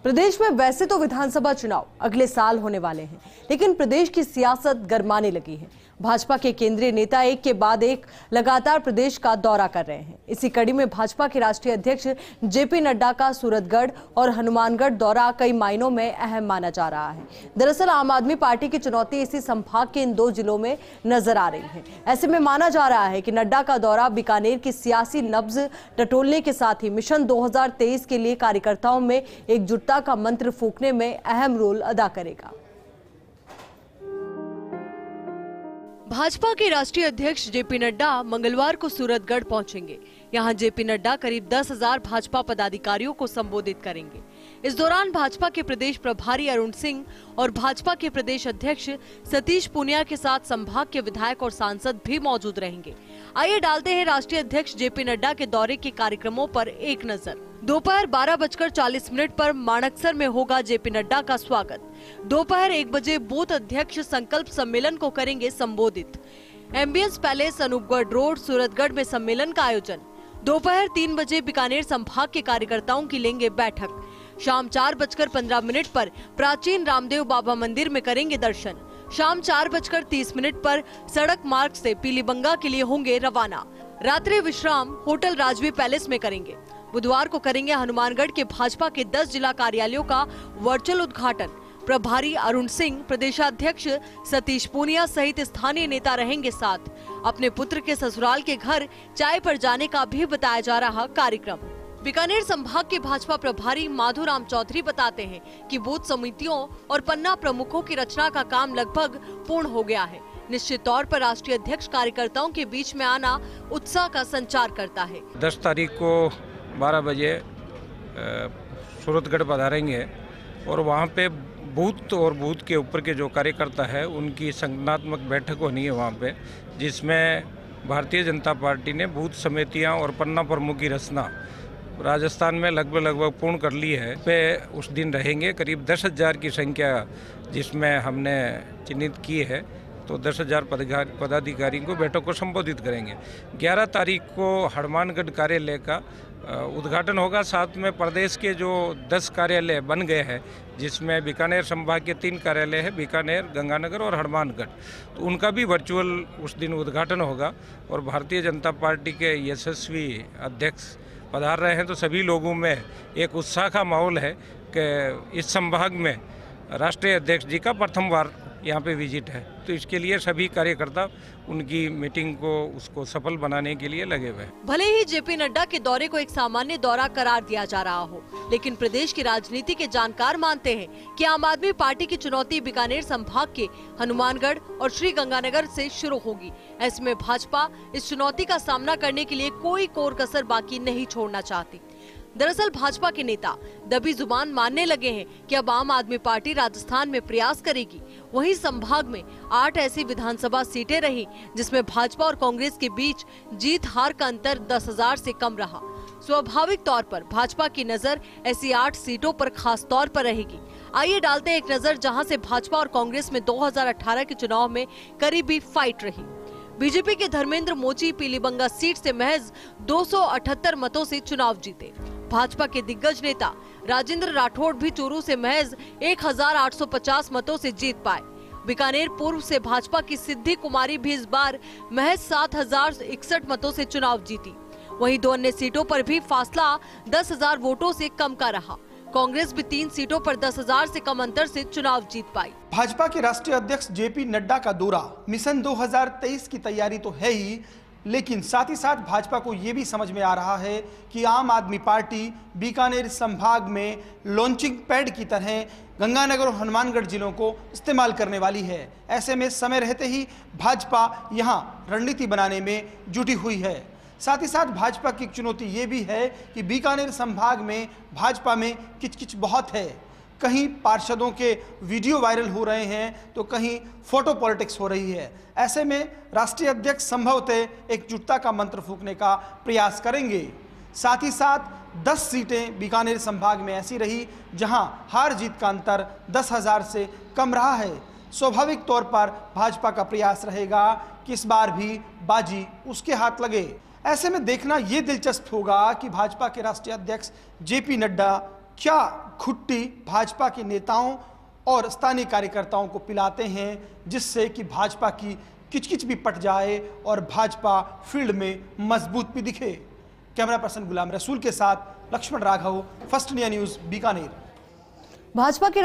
प्रदेश में वैसे तो विधानसभा चुनाव अगले साल होने वाले हैं, लेकिन प्रदेश की सियासत गरमाने लगी है। भाजपा के केंद्रीय नेता एक के बाद एक लगातार प्रदेश का दौरा कर रहे हैं। इसी कड़ी में भाजपा के राष्ट्रीय अध्यक्ष जेपी नड्डा का सूरतगढ़ और हनुमानगढ़ दौरा कई मायनों में अहम माना जा रहा है। दरअसल आम आदमी पार्टी की चुनौती इसी संभाग के इन दो जिलों में नजर आ रही है। ऐसे में माना जा रहा है कि नड्डा का दौरा बीकानेर की सियासी नब्ज टटोलने के साथ ही मिशन 2023 के लिए कार्यकर्ताओं में एकजुटता का मंत्र फूंकने में अहम रोल अदा करेगा। भाजपा के राष्ट्रीय अध्यक्ष जेपी नड्डा मंगलवार को सूरतगढ़ पहुंचेंगे। यहां जेपी नड्डा करीब 10,000 भाजपा पदाधिकारियों को संबोधित करेंगे। इस दौरान भाजपा के प्रदेश प्रभारी अरुण सिंह और भाजपा के प्रदेश अध्यक्ष सतीश पूनिया के साथ संभाग के विधायक और सांसद भी मौजूद रहेंगे। आइए डालते हैं राष्ट्रीय अध्यक्ष जेपी नड्डा के दौरे के कार्यक्रमों पर एक नजर। दोपहर 12:40 पर माणकसर में होगा जेपी नड्डा का स्वागत। दोपहर 1 बजे बूथ अध्यक्ष संकल्प सम्मेलन को करेंगे संबोधित। Ambience palace Anupgarh road Suratgarh में सम्मेलन का आयोजन। दोपहर 3 बजे बीकानेर संभाग के कार्यकर्ताओं की लेंगे बैठक। शाम 4:15 पर प्राचीन रामदेव बाबा मंदिर में करेंगे दर्शन। शाम 4:30 पर सड़क मार्ग से पीलीबंगा के लिए होंगे रवाना। रात्रि विश्राम होटल राजवी पैलेस में करेंगे। बुधवार को करेंगे हनुमानगढ़ के भाजपा के 10 जिला कार्यालयों का वर्चुअल उद्घाटन। प्रभारी अरुण सिंह, प्रदेशाध्यक्ष सतीश पूनिया सहित स्थानीय नेता रहेंगे साथ। अपने पुत्र के ससुराल के घर चाय पर जाने का भी बताया जा रहा कार्यक्रम। बीकानेर संभाग के भाजपा प्रभारी माधुराम चौधरी बताते हैं कि बूथ समितियों और पन्ना प्रमुखों की रचना का काम लगभग पूर्ण हो गया है। निश्चित तौर पर राष्ट्रीय अध्यक्ष कार्यकर्ताओं के बीच में आना उत्साह का संचार करता है। 10 तारीख को 12 बजे सूरतगढ़ पधारेंगे और वहाँ पे बूथ और बूथ के ऊपर के जो कार्यकर्ता है उनकी संगठनात्मक बैठक होनी है वहाँ पे, जिसमें भारतीय जनता पार्टी ने बूथ समितियाँ और पन्ना प्रमुख की रचना राजस्थान में लगभग पूर्ण कर ली है। पे उस दिन रहेंगे करीब 10,000 की संख्या जिसमें हमने चिन्हित की है, तो 10,000 पदाधिकारी को बैठक को संबोधित करेंगे। 11 तारीख को हनुमानगढ़ कार्यालय का उद्घाटन होगा। साथ में प्रदेश के जो 10 कार्यालय बन गए हैं, जिसमें बीकानेर संभाग के 3 कार्यालय है, बीकानेर, गंगानगर और हनुमानगढ़, तो उनका भी वर्चुअल उस दिन उद्घाटन होगा। और भारतीय जनता पार्टी के यशस्वी अध्यक्ष पधार रहे हैं, तो सभी लोगों में एक उत्साह का माहौल है कि इस संभाग में राष्ट्रीय अध्यक्ष जी का प्रथम बार यहाँ पे विजिट है, तो इसके लिए सभी कार्यकर्ता उनकी मीटिंग को उसको सफल बनाने के लिए लगे हुए हैं। भले ही जेपी नड्डा के दौरे को एक सामान्य दौरा करार दिया जा रहा हो, लेकिन प्रदेश की राजनीति के जानकार मानते हैं कि आम आदमी पार्टी की चुनौती बीकानेर संभाग के हनुमानगढ़ और श्री गंगानगर से शुरू होगी। ऐसे में भाजपा इस चुनौती का सामना करने के लिए कोई कोर कसर बाकी नहीं छोड़ना चाहती। दरअसल भाजपा के नेता दबी जुबान मानने लगे हैं कि अब आम आदमी पार्टी राजस्थान में प्रयास करेगी। वहीं संभाग में 8 ऐसी विधानसभा सीटें रही जिसमें भाजपा और कांग्रेस के बीच जीत हार का अंतर 10,000 से कम रहा। स्वाभाविक तौर पर भाजपा की नजर ऐसी 8 सीटों पर खास तौर पर रहेगी। आइए डालते हैं एक नजर जहां से भाजपा और कांग्रेस में 2018 के चुनाव में करीबी फाइट रही। बीजेपी के धर्मेंद्र मोची पीलीबंगा सीट से महज 278 मतों से चुनाव जीते। भाजपा के दिग्गज नेता राजेंद्र राठौड़ भी चूरू से महज 1,850 मतों से जीत पाए। बीकानेर पूर्व से भाजपा की सिद्धि कुमारी भी इस बार महज 7,061 मतों से चुनाव जीती। वहीं 2 अन्य सीटों पर भी फासला 10,000 वोटों से कम का रहा। कांग्रेस भी 3 सीटों पर 10,000 से कम अंतर से चुनाव जीत पाई। भाजपा के राष्ट्रीय अध्यक्ष जेपी नड्डा का दौरा मिशन 2023 की तैयारी तो है ही, लेकिन साथ ही साथ भाजपा को ये भी समझ में आ रहा है कि आम आदमी पार्टी बीकानेर संभाग में लॉन्चिंग पैड की तरह गंगानगर और हनुमानगढ़ जिलों को इस्तेमाल करने वाली है। ऐसे में समय रहते ही भाजपा यहां रणनीति बनाने में जुटी हुई है। साथ ही साथ भाजपा की चुनौती ये भी है कि बीकानेर संभाग में भाजपा में किचकिच बहुत है। कहीं पार्षदों के वीडियो वायरल हो रहे हैं तो कहीं फोटो पॉलिटिक्स हो रही है। ऐसे में राष्ट्रीय अध्यक्ष संभवतः एकजुटता का मंत्र फूंकने का प्रयास करेंगे। साथ ही साथ 10 सीटें बीकानेर संभाग में ऐसी रही जहां हार जीत का अंतर 10,000 से कम रहा है। स्वाभाविक तौर पर भाजपा का प्रयास रहेगा कि इस बार भी बाजी उसके हाथ लगे। ऐसे में देखना ये दिलचस्प होगा कि भाजपा के राष्ट्रीय अध्यक्ष जेपी नड्डा क्या घुट्टी भाजपा के नेताओं और स्थानीय कार्यकर्ताओं को पिलाते हैं, जिससे कि भाजपा की किचकिच भी पट जाए और भाजपा फील्ड में मजबूत भी दिखे। कैमरा पर्सन गुलाम रसूल के साथ Lakshman Raghav, first India news, Bikaner. Bhajpa के